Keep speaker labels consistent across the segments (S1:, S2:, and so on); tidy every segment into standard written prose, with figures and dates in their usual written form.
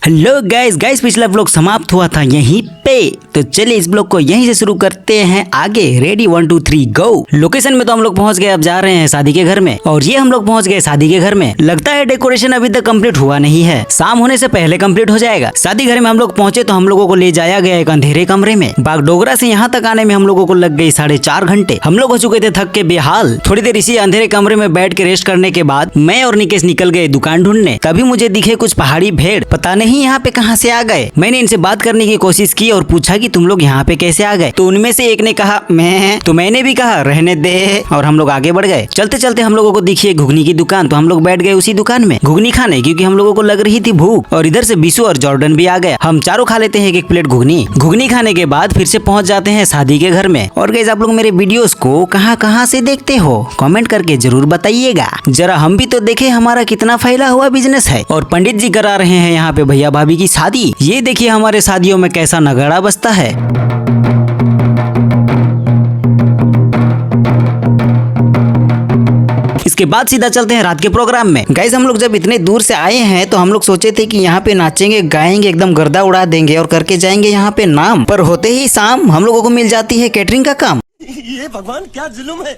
S1: Hello guys पिछला blog समाप्त हुआ था यहीं पे, तो चलिए इस ब्लॉग को यहीं से शुरू करते हैं आगे। रेडी 1 2 3 गो। लोकेशन में तो हम लोग पहुंच गए, अब जा रहे हैं शादी के घर में। और ये हम लोग पहुंच गए शादी के घर में। लगता है डेकोरेशन अभी तक कंप्लीट हुआ नहीं है, शाम होने से पहले कंप्लीट हो जाएगा। शादी घर में हम लोग पहुंचे तो हम लोगों को ले जाया गया एक अंधेरे कमरे में। बागडोगरा से यहाँ तक आने में हम लोगों को लग गई 4.5 घंटे। हम लोग हो चुके थे थक के बेहाल। थोड़ी देर इसी अंधेरे कमरे में बैठ के रेस्ट करने के बाद मैं और निकेश निकल गए दुकान ढूंढने। तभी मुझे दिखे कुछ पहाड़ी भेड़, पता नहीं यहाँ पे कहाँ से आ गए। मैंने इनसे बात करने की कोशिश की और पूछा कि तुम लोग यहाँ पे कैसे आ गए। तो उनमें से एक ने कहा मैं, तो मैंने भी कहा रहने दे, और हम लोग आगे बढ़ गए। चलते चलते हम लोगों को दिखी घुगनी की दुकान, तो हम लोग बैठ गए उसी दुकान में घुगनी खाने, क्योंकि हम लोगों को लग रही थी भूख। और इधर से बिशु और जॉर्डन भी आ गए। हम चारों खा लेते हैं एक प्लेट घुगनी खाने के बाद फिर से पहुंच जाते हैं शादी के घर में। और गाइस आप लोग मेरे वीडियोस को कहां से देखते हो कमेंट करके जरूर बताइएगा, जरा हम भी तो देखे हमारा कितना फैला हुआ बिजनेस है। और पंडित जी करा रहे हैं यहाँ पे भैया भाभी की शादी। ये देखिए हमारे शादियों में कैसा नगाड़ा बजता है। इसके बाद सीधा चलते हैं रात के प्रोग्राम में। गाइस हम लोग जब इतने दूर से आए हैं तो हम लोग सोचे थे कि यहाँ पे नाचेंगे गाएंगे, एकदम गर्दा उड़ा देंगे और करके जाएंगे यहाँ पे नाम। पर होते ही शाम हम लोगों को मिल जाती है कैटरिंग का काम।
S2: ये भगवान क्या जुल्म है।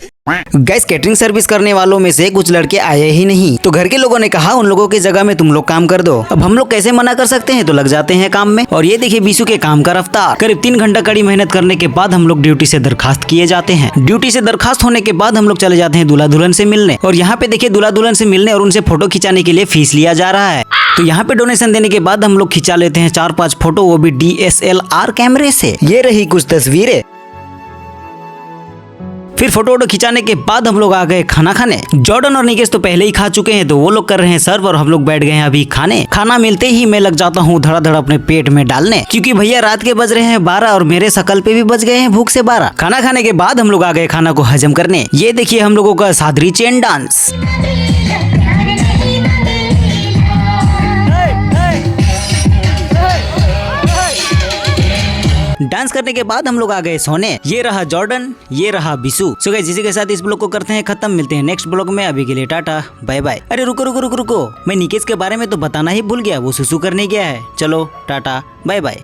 S1: गैस कैटरिंग सर्विस करने वालों में से कुछ लड़के आए ही नहीं, तो घर के लोगों ने कहा उन लोगों की जगह में तुम लोग काम कर दो। अब हम लोग कैसे मना कर सकते हैं, तो लग जाते हैं काम में। और ये देखिए बिशु के काम का रफ्तार। करीब 3 घंटा कड़ी मेहनत करने के बाद हम लोग ड्यूटी से दरखास्त किए जाते हैं। ड्यूटी से दरखास्त होने के बाद हम लोग चले जाते हैं दूल्हा दुल्हन से मिलने। और यहाँ पे देखिए दूल्हा दुल्हन से मिलने और उनसे फोटो खिंचाने के लिए फीस लिया जा रहा है। तो यहाँ पे डोनेशन देने के बाद हम लोग खिंचा लेते हैं 4-5 फोटो, वो भी DSLR कैमरे से। ये रही कुछ तस्वीरें। फिर फोटो खिंचाने के बाद हम लोग आ गए खाना खाने। जॉर्डन और निकेश तो पहले ही खा चुके हैं, तो वो लोग कर रहे हैं सर्व और हम लोग बैठ गए हैं अभी खाने। खाना मिलते ही मैं लग जाता हूँ धड़ाधड़ अपने पेट में डालने, क्योंकि भैया रात के बज रहे हैं 12 और मेरे शकल पे भी बज गए हैं भूख से 12। खाना खाने के बाद हम लोग आ गए खाना को हजम करने। ये देखिए हम लोगों का सादरी चेन डांस। डांस करने के बाद हम लोग आ गए सोने। ये रहा जॉर्डन, ये रहा बिशु। सो गाइस इसी के साथ इस ब्लॉग को करते हैं खत्म। मिलते हैं नेक्स्ट ब्लॉग में। अभी के लिए टाटा बाय बाय। अरे रुको, मैं निकेश के बारे में तो बताना ही भूल गया, वो सुसु करने गया है। चलो टाटा बाय बाय।